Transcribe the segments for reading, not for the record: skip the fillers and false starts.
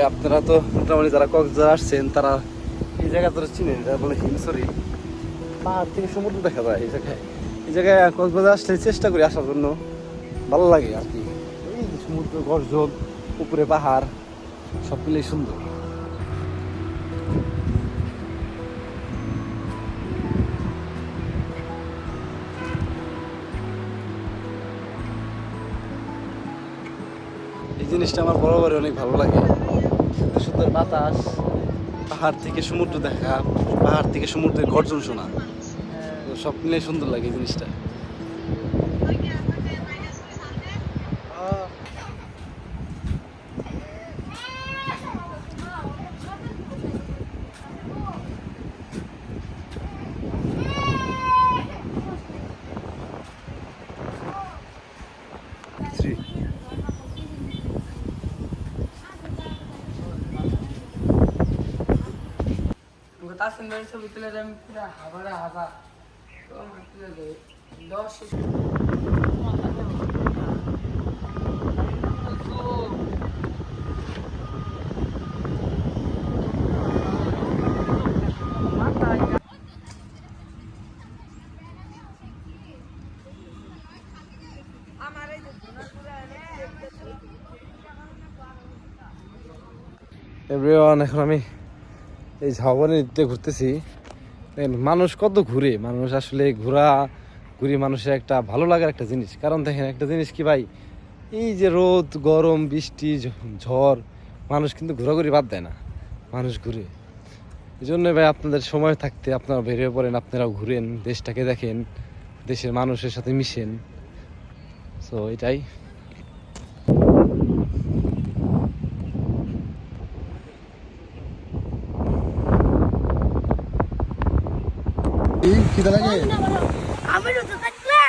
আপনারা তো মোটামুটি যারা কক্সবাজার আসছেন তারা এই জায়গা তো চিনেন, এটা বলে হিমছড়ি। পাহাড় থেকে সমুদ্র দেখা যায় এই জায়গায় কক্সবাজার আসলে চেষ্টা করি আসার জন্য, ভালো লাগে আর কি। এই সমুদ্র, গর্জন, উপরে পাহাড়, সব মিলেই সুন্দর। এই জিনিসটা আমার বরাবরই অনেক ভালো লাগে। সুন্দর বাতাস, পাহাড় থেকে সমুদ্র দেখা, পাহাড় থেকে সমুদ্রের গর্জন শোনা, সব মিলে সুন্দর লাগে এই জিনিসটা। ছবি তুলে আমি পুরো হাজারে হাজার তুলে দেয় 10 এভরিওয়ান, এখন আমি এই ঝাউবনের দিকে ঘুরতেছি। মানুষ কত ঘুরে, মানুষ আসলে ঘুরি মানুষের একটা ভালো লাগার একটা জিনিস। কারণ দেখেন একটা জিনিস কি ভাই, এই যে রোদ, গরম, বৃষ্টি, ঝড়, মানুষ কিন্তু ঘোরাঘুরি বাদ দেয় না, মানুষ ঘুরে। এই জন্য ভাই আপনাদের সময় থাকতে আপনারা বেরিয়ে পড়েন, আপনারাও ঘুরেন, দেশটাকে দেখেন, দেশের মানুষের সাথে মিশেন। সো এটাই। আমি রোজা থাকলে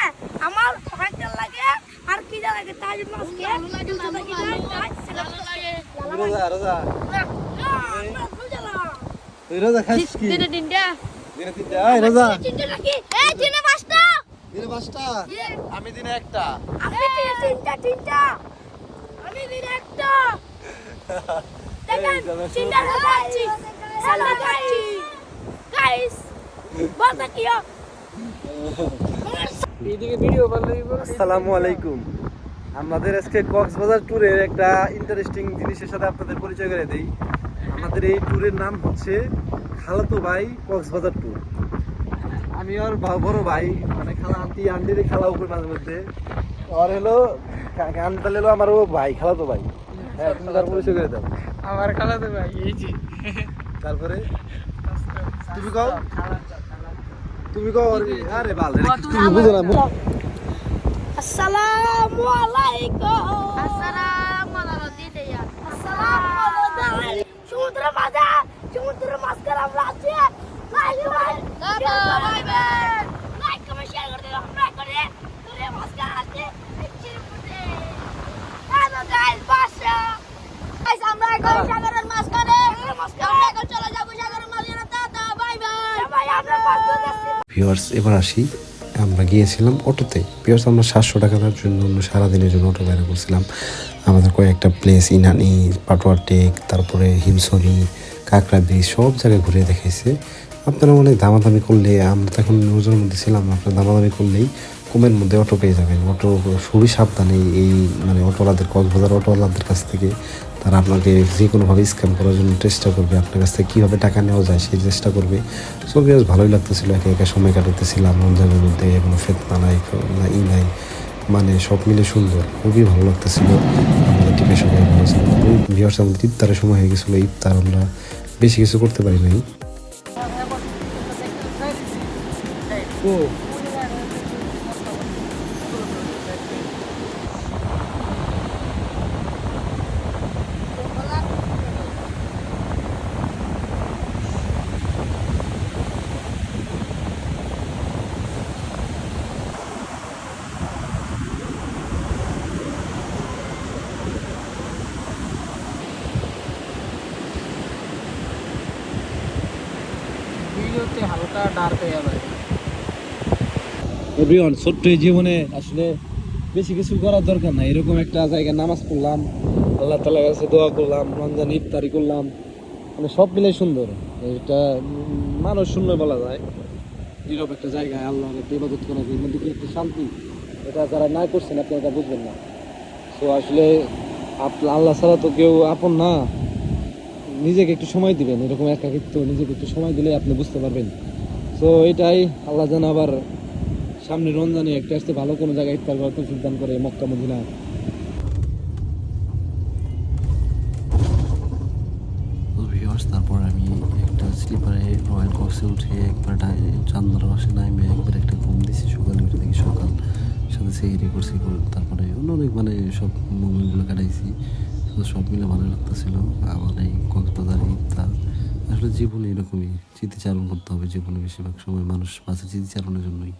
আমার ভালো লাগে, আর কি লাগে তাই মাছকে রোজা খাইছিস কি? দিনে তিনটা এই রোজা তিনটা নাকি এই দিনে পাঁচটা, আমি দিনে একটা। আপনি দিনে তিনটা আমি দিনে একটা। দেখেন তিনটা খাচ্ছি, সালা খাচ্ছি গাইস, বাতা কিয়া। আসসালামু আলাইকুম। আমাদের আজকে কক্সবাজার ট্যুরের একটা ইন্টারেস্টিং জিনিসের সাথে আপনাদের পরিচয় করে দেই। আমাদের এই ট্যুরের নাম হচ্ছে খালাতো ভাই কক্সবাজার ট্যুর। আমি ওর বড় ভাই, মানে আন্টির খালা উপর মাঝে মধ্যে আর হলো আন্টাল হলো আমার ও ভাই, খালাতো ভাই। হ্যাঁ, তুমি তার পরিচয় করে দাও। আমার খালাতো ভাই এই যে, তারপরে তুমি কও, আরে ভালো তুমি বুঝো না। আসসালামু আলাইকুম। আসসালামু আলাইকুম। আসসালামু আলাইকুম। সমুদ্রের মাঝখানে আমরা আছি। লাইক কমেন্ট শেয়ার করে দিও, আমরা করে তোরে মাঝখানে আছে। হ্যালো গাইস, বাসা গাইস, আমরা এখন সাগরের মাঝখানে, আমরা এখন চলে যাব সাগরের মাঝখানে। Tata, bye bye. ভাই আমরা মাছ ধরতেছি। ভিউয়ার্স, এবার আসি, আমরা গিয়েছিলাম অটোতে। ভিউয়ার্স, আমরা 700 টাকার জন্য সারাদিনের জন্য অটো বাইরে করছিলাম। আমাদের কয়েকটা প্লেস, ইনানি, পাটোয়া টেক, তারপরে হিমছড়ি, কাঁকড়া ব্রিজ, সব জায়গায় ঘুরে দেখাইছে। আপনারা অনেক দামাদামি করলে, আমরা তো এখন নিউজের মধ্যে ছিলাম, আপনারা দামাদামি করলেই কমের মধ্যে অটো পেয়ে যাবেন। অটো খুবই সাবধানে, এই মানে অটোওয়ালাদের, কক্সবাজার অটোওয়ালাদের কাছ থেকে তারা আপনাকে যে কোনোভাবে স্ক্যাম করার জন্য চেষ্টা করবে, আপনার কাছ থেকে কীভাবে টাকা নেওয়া যায় সেই চেষ্টা করবে। সো বেশ ভালোই লাগতেছিলো, একে একে সময় কাটাতেছিলাম রমজানের মধ্যে, এবং ফেতনা নাই, নাই, মানে সব মিলে সুন্দর, খুবই ভালো লাগতেছিলো। আমাদের টিপে সবাই ভালো ছিল। ভিউয়ার্স, আমাদের ইফতারের সময় হয়ে গেছিলো, ইফতার আমরা বেশি কিছু করতে পারি নাই। ভিডিওতে হালকা ডার্ক হয়ে যাবে। এভরিওয়ান, ছোট্ট এই জীবনে আসলে বেশি কিছু করার দরকার নাই। এরকম একটা জায়গায় নামাজ পড়লাম, আল্লাহ তাআলার কাছে দোয়া করলাম, রমজান ইফতারি করলাম, মানে সব মিলে সুন্দর। এটা মানুষ শূন্য বলা যায়, নীরব একটা জায়গায় আল্লাহর ইবাদত করা, এর মধ্যে কি একটা শান্তি, এটা যারা না করছেন আপনি এটা বুঝবেন না। তো আসলে আল্লাহ ছাড়া তো কেউ আপন না, নিজেকে একটু সময় দিবেন, এরকম একাকিত্ব নিজেকে একটু সময় দিলে আপনি বুঝতে পারবেন। তো এটাই, আল্লাহ যেন আবার সামনে রমজানে একটা আসতে ভালো কোনো জায়গায় ইফতার করার তৌফিক দান করে, মক্কা মদিনা। তারপর আমি একটা স্লিপারে রয়্যাল কক্সে উঠে একবার চান্দর বাসে নামে একবার একটা ঘুম দিছি, সকালে উঠে দেখি সকাল, সাথে সেহরি করছি, তারপরে অনেক মানে সব মোমেন্টগুলো কাটাইছি। তো সব মিলে ভালো লাগতেছিল আমার এই কক্সবাজার ইফতার। আসলে জীবনে এরকমই স্মৃতিচারণ করতে হবে, জীবনে বেশিরভাগ সময় মানুষ বাঁচে স্মৃতিচারণের জন্যই।